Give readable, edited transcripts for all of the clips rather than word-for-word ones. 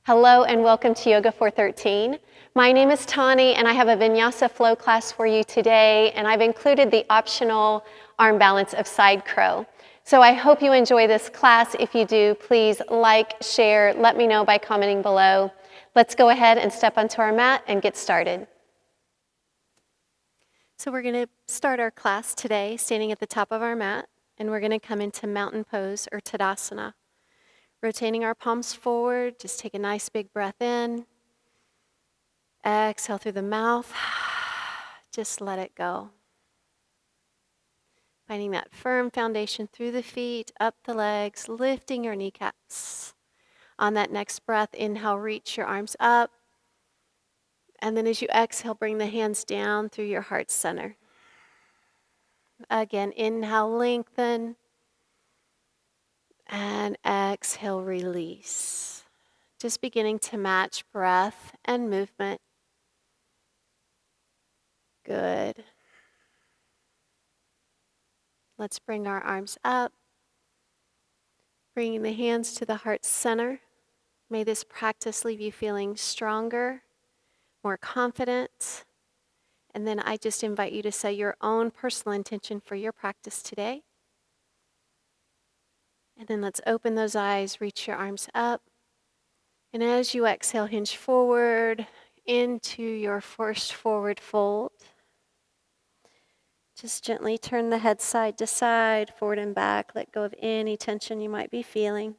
Hello and welcome to Yoga 413. My name is Tauni and I have a Vinyasa flow class for you today, and I've included the optional arm balance of side crow. So I hope you enjoy this class. If you do, please like, share, let me know by commenting below. Let's go ahead and step onto our mat and get started. So we're going to start our class today standing at the top of our mat, and we're going to come into mountain pose or Tadasana. Rotating our palms forward, just take a nice big breath in. Exhale through the mouth. Just let it go. Finding that firm foundation through the feet, up the legs, lifting your kneecaps. On that next breath, inhale, reach your arms up. And then as you exhale, bring the hands down through your heart center. Again, inhale, lengthen. And exhale, release. Just beginning to match breath and movement. Good. Let's bring our arms up. Bringing the hands to the heart center. May this practice leave you feeling stronger, more confident. And then I just invite you to set your own personal intention for your practice today. And then let's open those eyes, reach your arms up. And as you exhale, hinge forward into your first forward fold. Just gently turn the head side to side, forward and back. Let go of any tension you might be feeling.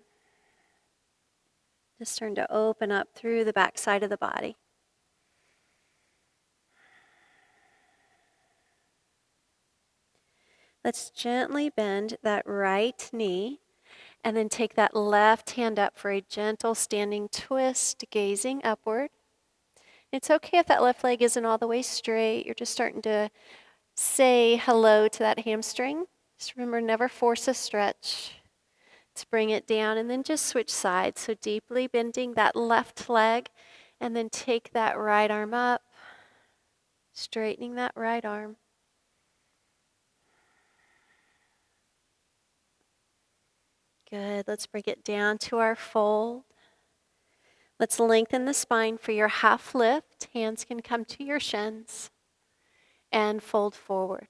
Just starting to open up through the back side of the body. Let's gently bend that right knee and then take that left hand up for a gentle standing twist, gazing upward. It's okay if that left leg isn't all the way straight. You're just starting to say hello to that hamstring. Just remember, never force a stretch. Let's bring it down and then just switch sides. So deeply bending that left leg and then take that right arm up, straightening that right arm. Good. Let's bring it down to our fold. Let's lengthen the spine for your half lift. Hands can come to your shins and fold forward.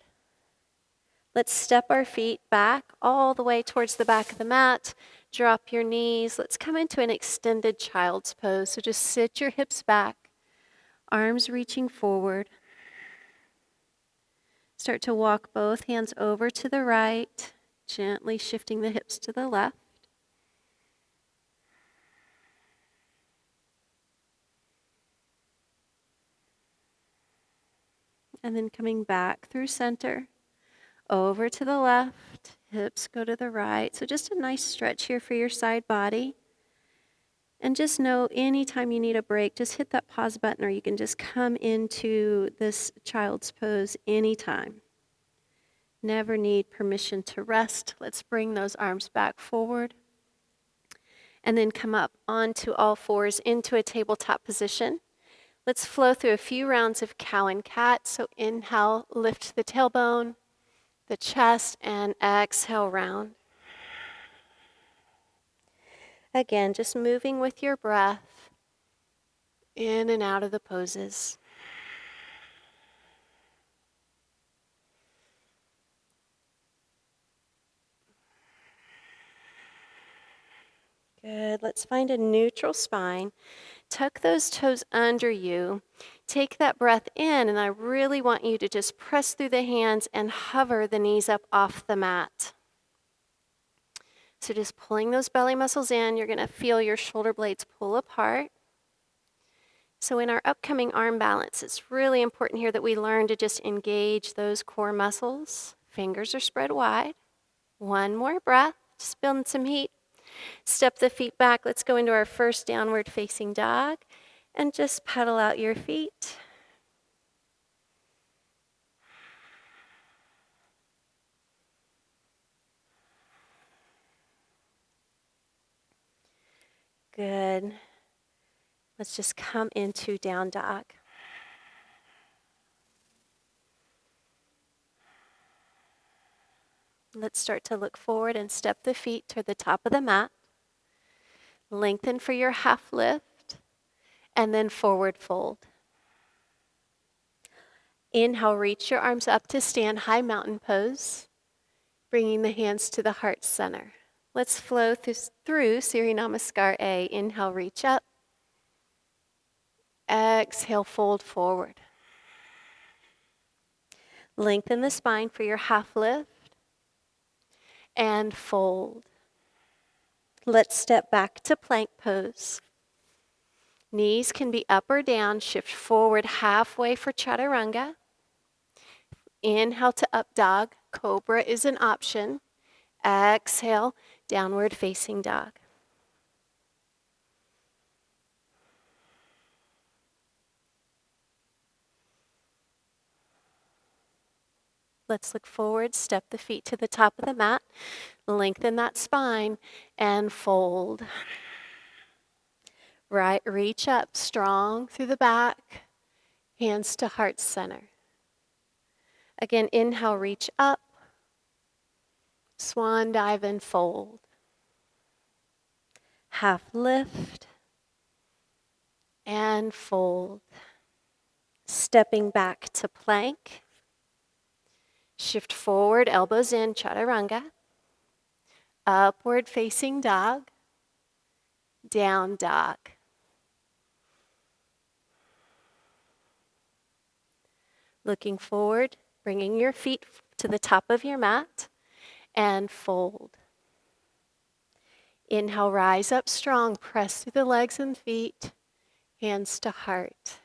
Let's step our feet back all the way towards the back of the mat. Drop your knees. Let's come into an extended child's pose. So just sit your hips back, arms reaching forward. Start to walk both hands over to the right, gently shifting the hips to the left. And then coming back through center, over to the left, hips go to the right. So just a nice stretch here for your side body. And just know anytime you need a break, just hit that pause button, or you can just come into this child's pose anytime. Never need permission to rest. Let's bring those arms back forward. And then come up onto all fours into a tabletop position. Let's flow through a few rounds of cow and cat. So inhale, lift the tailbone, the chest, and exhale, round. Again, just moving with your breath in and out of the poses. Good. Let's find a neutral spine. Tuck those toes under you. Take that breath in, and I really want you to just press through the hands and hover the knees up off the mat. So just pulling those belly muscles in, you're going to feel your shoulder blades pull apart. So in our upcoming arm balance, it's really important here that we learn to just engage those core muscles. Fingers are spread wide. One more breath, just building some heat. Step the feet back. Let's go into our first downward facing dog and just pedal out your feet. Good. Let's just come into down dog. Let's start to look forward and step the feet to the top of the mat. Lengthen for your half lift. and then forward fold. Inhale, reach your arms up to stand, high mountain pose, bringing the hands to the heart center. Let's flow through Surya Namaskar A. Inhale, reach up. Exhale, fold forward. Lengthen the spine for your half lift and fold. Let's step back to plank pose. Knees can be up or down. Shift forward halfway for chaturanga. Inhale to up dog. Cobra is an option. Exhale, downward facing dog. Let's look forward, step the feet to the top of the mat, lengthen that spine, and fold. Right, reach up, strong through the back, hands to heart center. Again, inhale, reach up, swan dive and fold. Half lift and fold. Stepping back to plank. Shift forward, elbows in, chaturanga. Upward facing dog. Down dog. Looking forward, bringing your feet to the top of your mat and fold. Inhale, rise up strong, press through the legs and feet, hands to heart.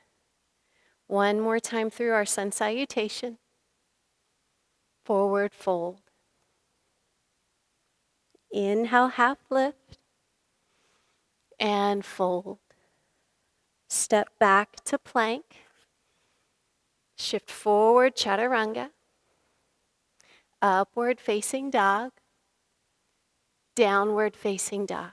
One more time through our Sun Salutation. Forward fold. Inhale, half lift and fold. Step back to plank. Shift forward, chaturanga. Upward facing dog. Downward facing dog.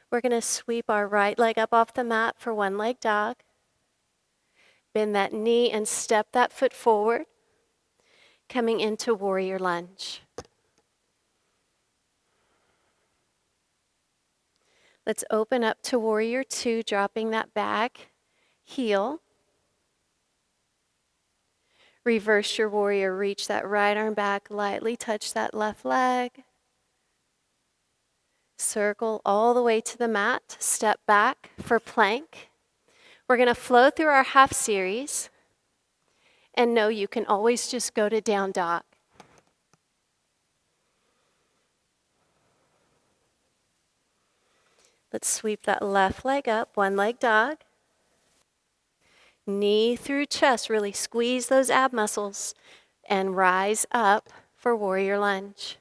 We're going to sweep our right leg up off the mat for one leg dog. Bend that knee and step that foot forward. Coming into warrior lunge. Let's open up to warrior two, dropping that back heel. Reverse your warrior, reach that right arm back, lightly touch that left leg. Circle all the way to the mat, step back for plank. We're going to flow through our half series. And know you can always just go to down dog. Let's sweep that left leg up, one leg dog. Knee through chest, really squeeze those ab muscles and rise up for warrior lunge.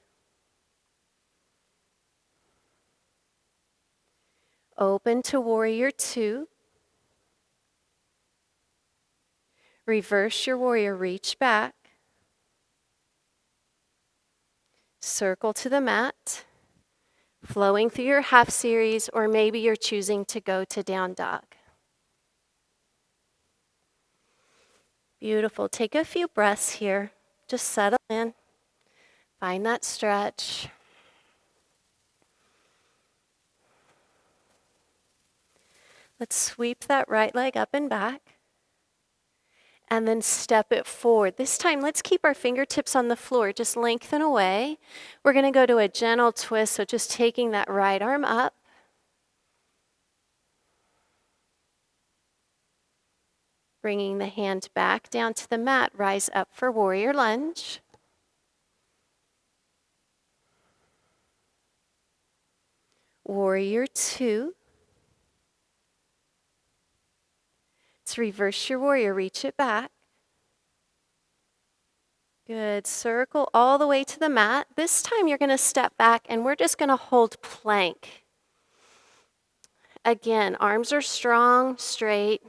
Open to warrior two. Reverse your warrior, reach back. Circle to the mat. Flowing through your half series, or maybe you're choosing to go to down dog. Beautiful. Take a few breaths here. Just settle in. Find that stretch. Let's sweep that right leg up and back. And then step it forward. This time, let's keep our fingertips on the floor. Just lengthen away. We're going to go to a gentle twist, so just taking that right arm up. Bringing the hand back down to the mat. Rise up for warrior lunge. Warrior two. Let's reverse your warrior, reach it back. Good, circle all the way to the mat. This time you're going to step back and we're just going to hold plank. Again, arms are strong, straight,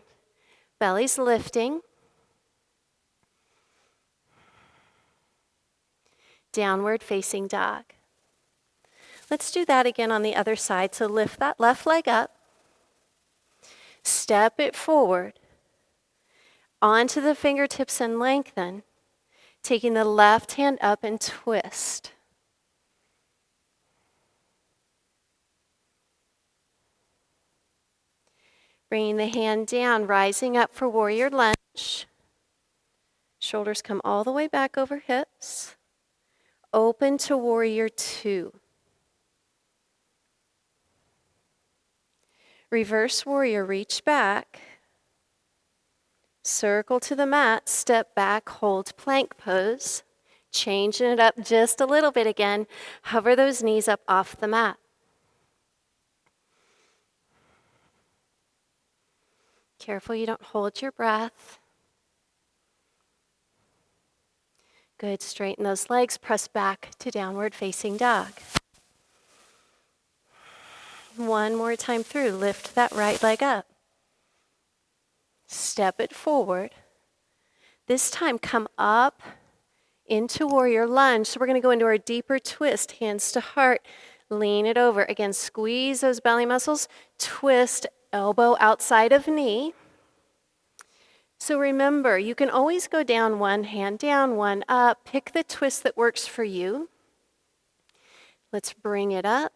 belly's lifting. Downward facing dog. Let's do that again on the other side. So lift that left leg up, step it forward. Onto the fingertips and lengthen, taking the left hand up and twist. Bringing the hand down, rising up for warrior lunge. Shoulders come all the way back over hips. Open to warrior two. Reverse warrior, reach back. Circle to the mat, step back, hold plank pose. Changing it up just a little bit again. Hover those knees up off the mat. Careful you don't hold your breath. Good, straighten those legs, press back to downward facing dog. One more time through, lift that right leg up. Step it forward. This time come up into warrior lunge. So we're going to go into our deeper twist, hands to heart. Lean it over. Again, squeeze those belly muscles. Twist, elbow outside of knee. So remember, you can always go down, one hand down, one up. Pick the twist that works for you. Let's bring it up.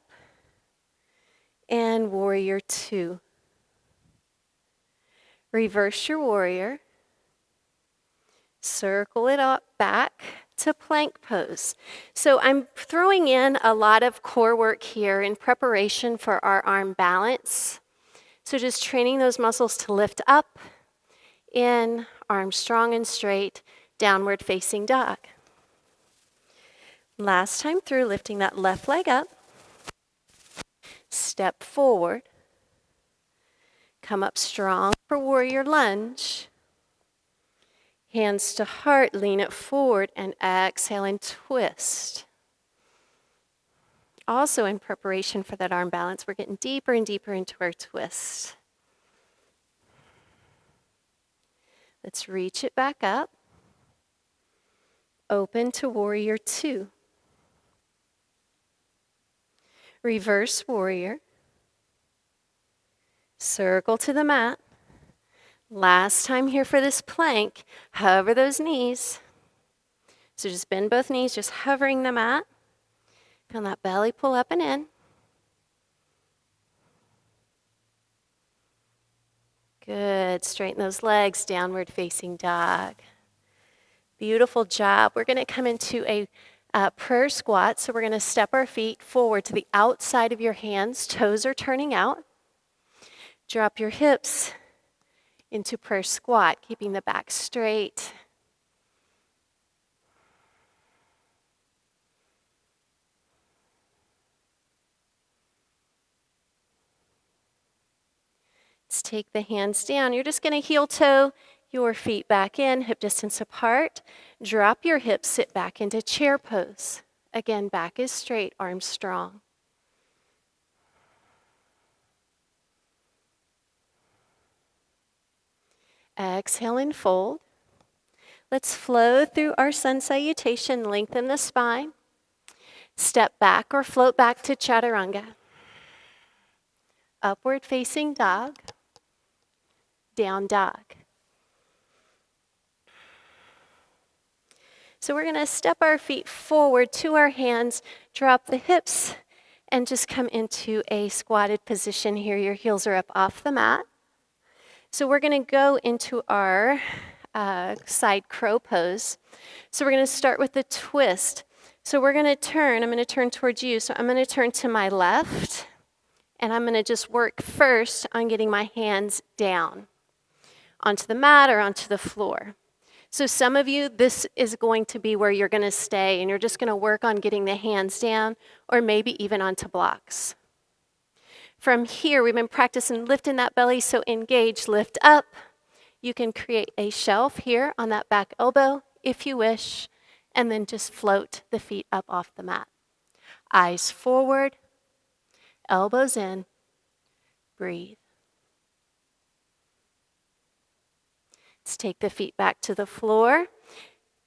And warrior two. Reverse your warrior. Circle it up back to plank pose. So I'm throwing in a lot of core work here in preparation for our arm balance. So just training those muscles to lift up, in, arms strong and straight, downward facing dog. Last time through, lifting that left leg up. Step forward. Come up strong for warrior lunge. Hands to heart, lean it forward, and exhale and twist. Also in preparation for that arm balance, we're getting deeper and deeper into our twist. Let's reach it back up. Open to warrior two. Reverse warrior. Circle to the mat. Last time here for this plank, hover those knees. So just bend both knees, just hovering the mat. Feel that belly pull up and in. Good, straighten those legs, downward facing dog. Beautiful job. We're going to come into a prayer squat. So we're going to step our feet forward to the outside of your hands. Toes are turning out. Drop your hips into prayer squat, keeping the back straight. Let's take the hands down. You're just going to heel toe your feet back in, hip distance apart. Drop your hips, sit back into chair pose. Again, back is straight, arms strong. Exhale and fold. Let's flow through our Sun Salutation, lengthen the spine. Step back or float back to Chaturanga. Upward facing dog. Down dog. So we're going to step our feet forward to our hands, drop the hips, and just come into a squatted position here. Your heels are up off the mat. So we're going to go into our side crow pose. So we're going to start with the twist. So we're going to turn. I'm going to turn towards you. So I'm going to turn to my left, and I'm going to just work first on getting my hands down onto the mat or onto the floor. So some of you, this is going to be where you're going to stay, and you're just going to work on getting the hands down, or maybe even onto blocks. From here, we've been practicing lifting that belly, so engage, lift up. You can create a shelf here on that back elbow if you wish, and then just float the feet up off the mat. Eyes forward, elbows in, breathe. Let's take the feet back to the floor.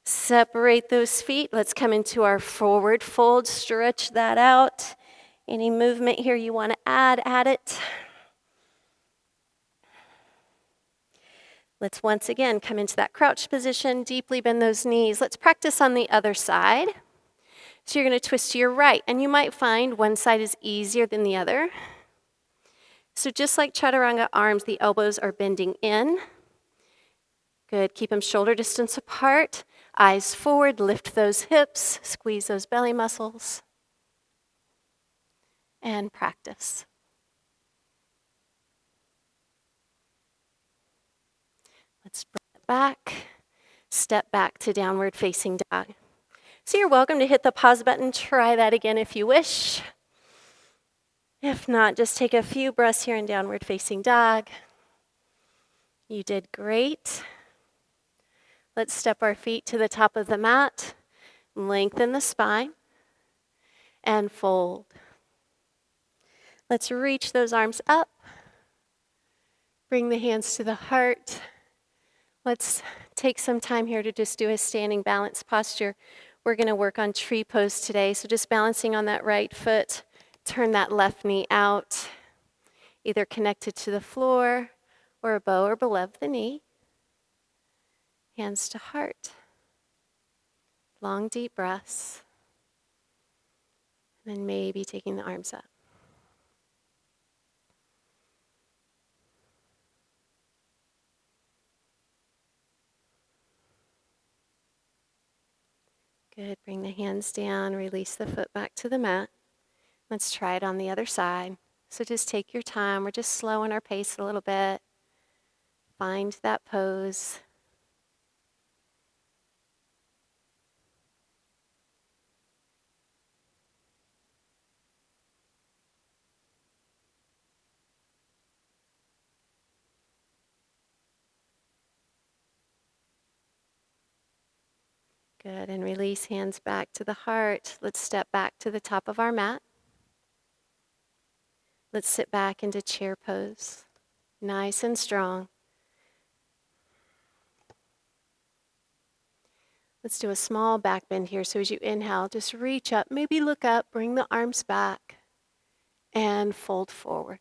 Separate those feet. Let's come into our forward fold. Stretch that out. Any movement here you want to add it. Let's once again come into that crouch position. Deeply bend those knees. Let's practice on the other side. So you're going to twist to your right, and you might find one side is easier than the other. So just like chaturanga arms, the elbows are bending in. Good, keep them shoulder distance apart. Eyes forward, lift those hips, squeeze those belly muscles, and practice. Let's bring it back. Step back to downward facing dog. So you're welcome to hit the pause button. Try that again if you wish. If not, just take a few breaths here in downward facing dog. You did great. Let's step our feet to the top of the mat. Lengthen the spine and fold. Let's reach those arms up. Bring the hands to the heart. Let's take some time here to just do a standing balance posture. We're going to work on tree pose today. So just balancing on that right foot. Turn that left knee out, either connected to the floor or above or below the knee. Hands to heart. Long, deep breaths. And then maybe taking the arms up. Good. Bring the hands down. Release the foot back to the mat. Let's try it on the other side. So just take your time. We're just slowing our pace a little bit. Find that pose. Good, and release hands back to the heart. Let's step back to the top of our mat. Let's sit back into chair pose. Nice and strong. Let's do a small back bend here. So as you inhale, just reach up, maybe look up, bring the arms back, and fold forward.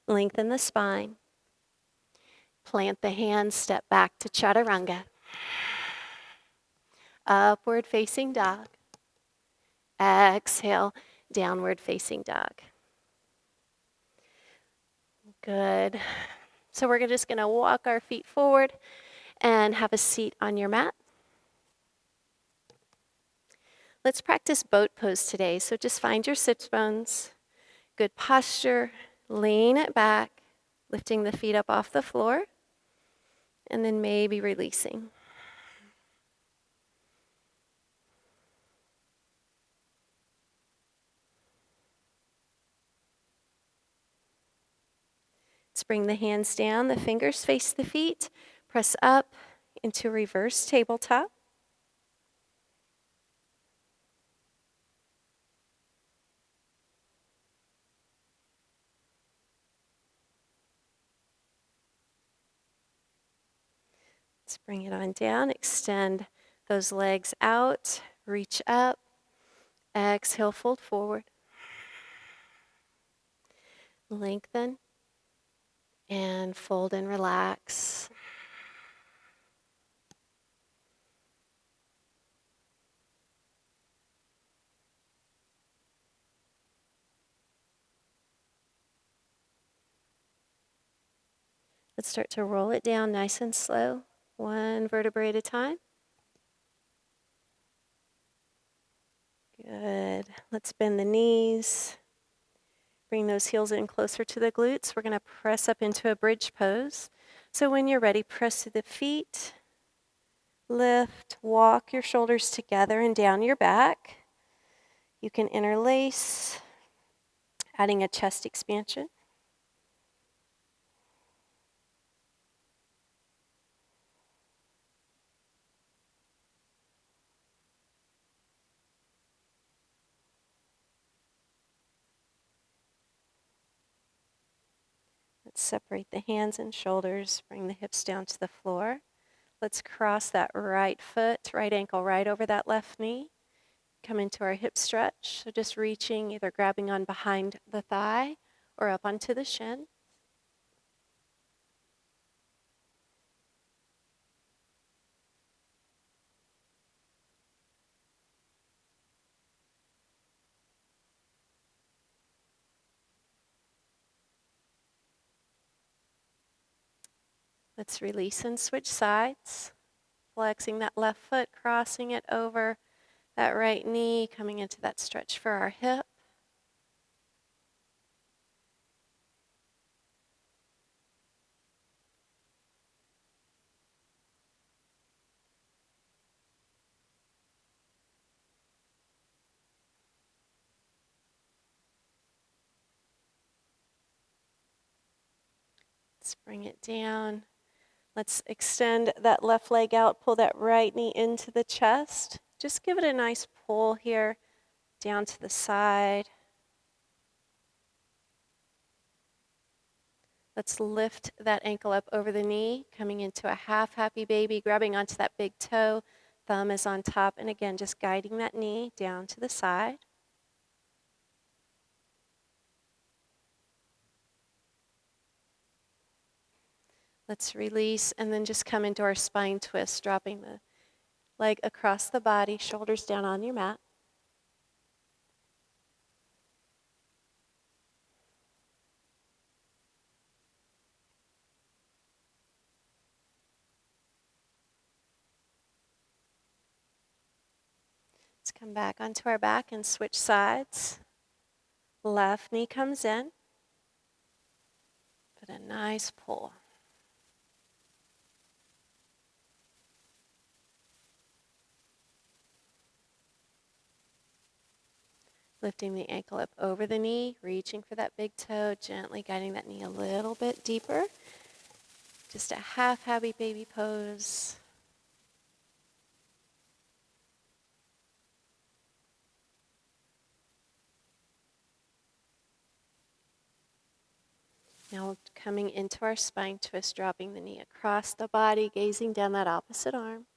Lengthen the spine. Plant the hands, step back to chaturanga. Upward facing dog. Exhale, downward facing dog. Good. So we're just going to walk our feet forward and have a seat on your mat. Let's practice boat pose today. So just find your sit bones. Good posture. Lean it back, lifting the feet up off the floor, and then maybe releasing. Let's bring the hands down, the fingers face the feet, press up into reverse tabletop. Let's bring it on down, extend those legs out, reach up, exhale, fold forward. Lengthen and fold and relax. Let's start to roll it down nice and slow, one vertebrae at a time. Good. Let's bend the knees. Bring those heels in closer to the glutes. We're going to press up into a bridge pose. So when you're ready, press to the feet. Lift, walk your shoulders together and down your back. You can interlace, adding a chest expansion. Let's separate the hands and shoulders, bring the hips down to the floor. Let's cross that right foot, right ankle right over that left knee. Come into our hip stretch. So just reaching, either grabbing on behind the thigh or up onto the shin. Let's release and switch sides. Flexing that left foot, crossing it over that right knee, coming into that stretch for our hip. Let's bring it down. Let's extend that left leg out, pull that right knee into the chest. Just give it a nice pull here, down to the side. Let's lift that ankle up over the knee, coming into a half happy baby, grabbing onto that big toe. Thumb is on top, and again, just guiding that knee down to the side. Let's release and then just come into our spine twist, dropping the leg across the body, shoulders down on your mat. Let's come back onto our back and switch sides. Left knee comes in. Put a nice pull. Lifting the ankle up over the knee, reaching for that big toe, gently guiding that knee a little bit deeper. Just a half happy baby pose. Now coming into our spine twist, dropping the knee across the body, gazing down that opposite arm.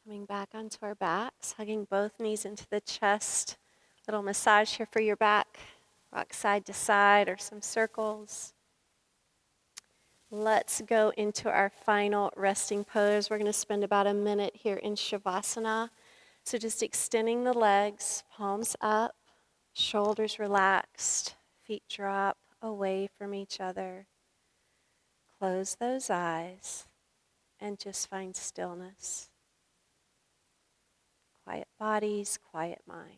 Coming back onto our backs, hugging both knees into the chest. Little massage here for your back. Rock side to side or some circles. Let's go into our final resting pose. We're going to spend about a minute here in Shavasana. So just extending the legs, palms up, shoulders relaxed, feet drop away from each other. Close those eyes and just find stillness. Quiet bodies, quiet mind.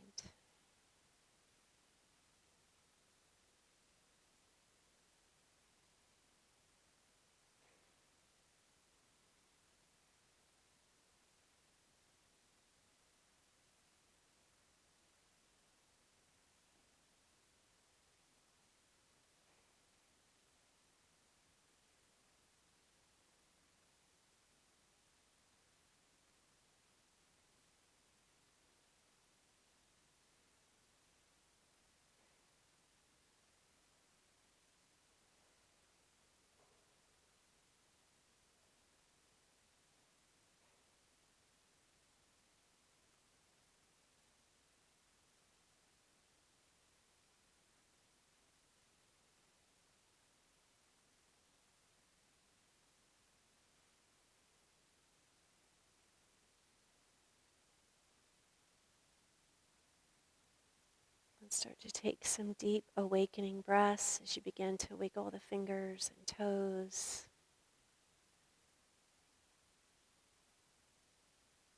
And start to take some deep awakening breaths as you begin to wiggle the fingers and toes.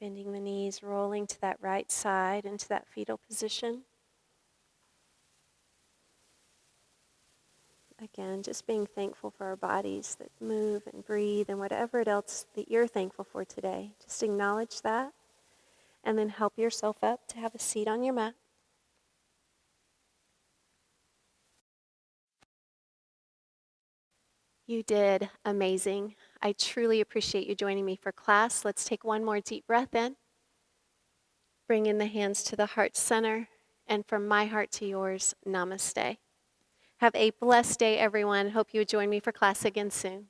Bending the knees, rolling to that right side into that fetal position. Again, just being thankful for our bodies that move and breathe and whatever else that you're thankful for today. Just acknowledge that and then help yourself up to have a seat on your mat. You did amazing. I truly appreciate you joining me for class. Let's take one more deep breath in. Bring in the hands to the heart center. And from my heart to yours, namaste. Have a blessed day, everyone. Hope you join me for class again soon.